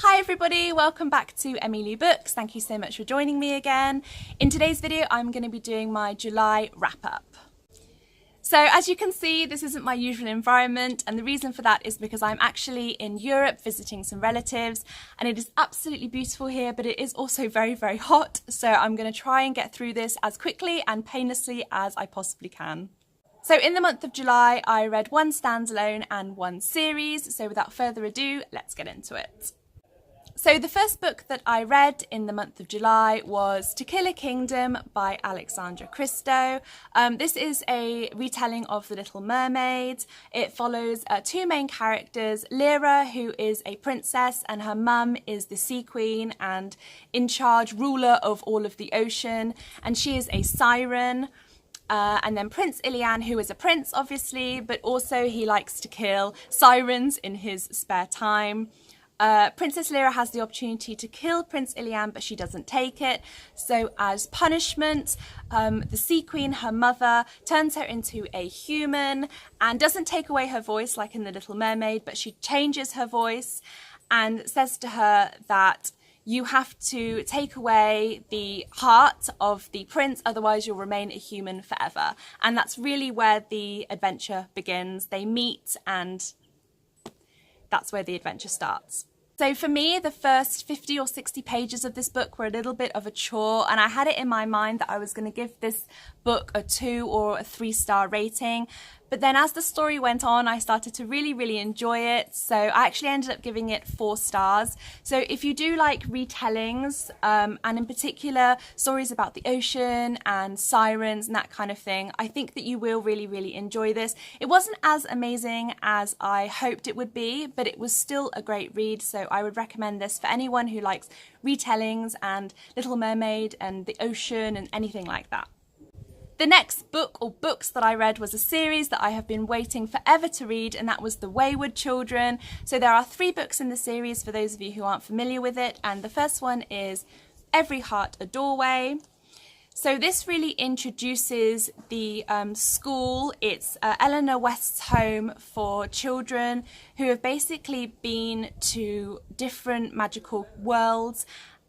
Hi everybody, welcome back to Emily Books. Thank you so much for joining me again. In today's video, I'm going to be doing my July wrap-up. So as you can see, this isn't my usual environment, and the reason for that is because I'm actually in Europe visiting some relatives, and it is absolutely beautiful here, but it is also very, very hot. So I'm going to try and get through this as quickly and painlessly as I possibly can. So in the month of July, I read one standalone and one series. So without further ado, let's get into it. So the first book that I read in the month of July was Tequila Kingdom by Alexandra Christo. This is a retelling of The Little Mermaid. It follows two main characters, Lyra, who is a princess, and her mum is the sea queen and in charge ruler of all of the ocean, and she is a siren. And then Prince Ilian, who is a prince obviously, but also he likes to kill sirens in his spare time. Princess Lyra has the opportunity to kill Prince Ilian, but she doesn't take it. So as punishment, the Sea Queen, her mother, turns her into a human and doesn't take away her voice like in The Little Mermaid, but she changes her voice and says to her that you have to take away the heart of the prince, otherwise you'll remain a human forever. And that's really where the adventure begins. They meet and that's where the adventure starts. So for me, the first 50 or 60 pages of this book were a little bit of a chore, and I had it in my mind that I was going to give this book a 2 or a 3-star rating. But then as the story went on, I started to really enjoy it. So I actually ended up giving it 4 stars. So if you do like retellings, and in particular stories about the ocean and sirens and that kind of thing, I think that you will really enjoy this. It wasn't as amazing as I hoped it would be, but it was still a great read. So I would recommend this for anyone who likes retellings and Little Mermaid and the ocean and anything like that. The next book or books that I read was a series that I have been waiting forever to read, and that was The Wayward Children. So there are 3 books in the series for those of you who aren't familiar with it, and the first one is Every Heart a Doorway. So this really introduces the school. It's Eleanor West's home for children who have basically been to different magical worlds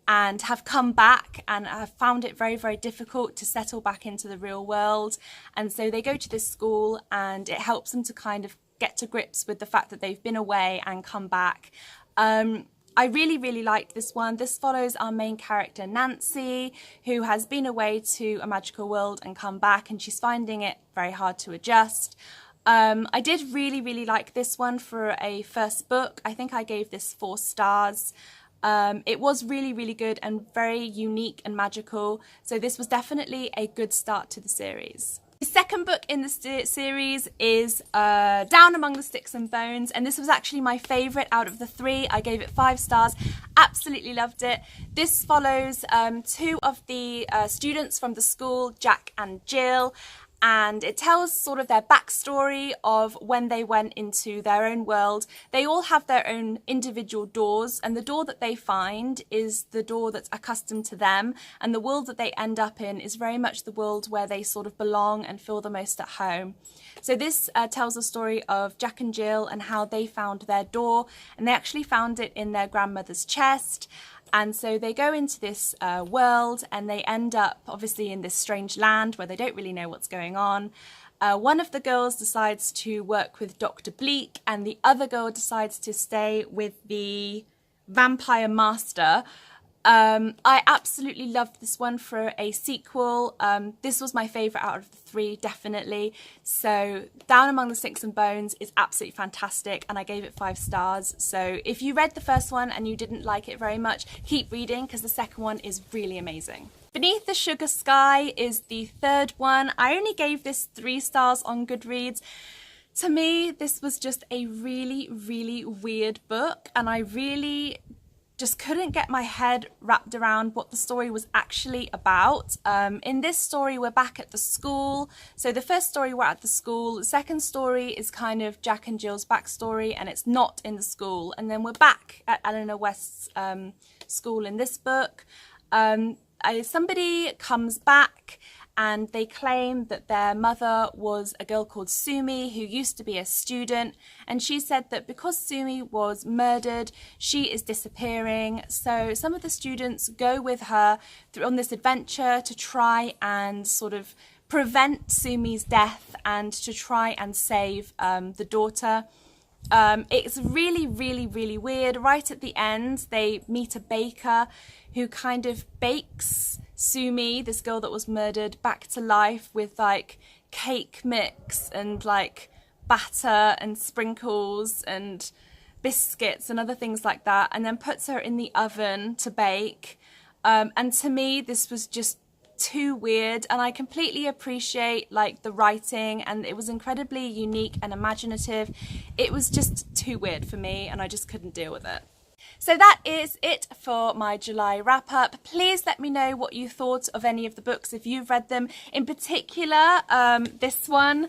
and have come back and have found it very difficult to settle back into the real world. And so they go to this school and it helps them to kind of get to grips with the fact that they've been away and come back. I really liked this one. This follows our main character Nancy, who has been away to a magical world and come back, and she's finding it very hard to adjust. I did really like this one for a first book. I think I gave this 4 stars. It was really good and very unique and magical, so this was definitely a good start to the series. The second book in the series is Down Among the Sticks and Bones, and this was actually my favourite out of the 3. I gave it 5 stars, absolutely loved it. This follows 2 of the students from the school, Jack and Jill, and it tells sort of their backstory of when they went into their own world. They all have their own individual doors, and the door that they find is the door that's accustomed to them, and the world that they end up in is very much the world where they sort of belong and feel the most at home. So this tells the story of Jack and Jill and how they found their door, and they actually found it in their grandmother's chest. And so they go into this world and they end up obviously in this strange land where they don't really know what's going on. One of the girls decides to work with Dr. Bleak, and the other girl decides to stay with the vampire master. I absolutely loved this one for a sequel. This was my favourite out of the 3, definitely. So Down Among the Sticks and Bones is absolutely fantastic, and I gave it 5 stars. So if you read the first one and you didn't like it very much, keep reading because the second one is really amazing. Beneath the Sugar Sky is the 3rd one. I only gave this 3 stars on Goodreads. To me, this was just a really weird book, and I really just couldn't get my head wrapped around what the story was actually about. In this story, we're back at the school. So the first story, we're at the school. The second story is kind of Jack and Jill's backstory, and it's not in the school. And then we're back at Eleanor West's school in this book. Somebody comes back and they claim that their mother was a girl called Sumi who used to be a student, and she said that because Sumi was murdered, she is disappearing. So some of the students go with her on this adventure to try and sort of prevent Sumi's death and to try and save the daughter. It's really, really, really weird. Right at the end, they meet a baker who kind of bakes Sumi, this girl that was murdered, back to life with like cake mix and like batter and sprinkles and biscuits and other things like that, and then puts her in the oven to bake. And to me, this was just too weird, and I completely appreciate like the writing, and it was incredibly unique and imaginative. It was just too weird for me, and I just couldn't deal with it. So that is it for my July wrap up. Please let me know what you thought of any of the books if you've read them. In particular, this one.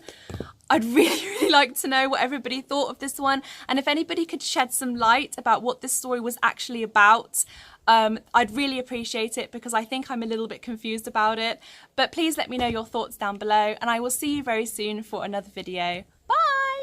I'd really, really like to know what everybody thought of this one, and if anybody could shed some light about what this story was actually about. I'd really appreciate it, because I think I'm a little bit confused about it. But please let me know your thoughts down below, and I will see you very soon for another video.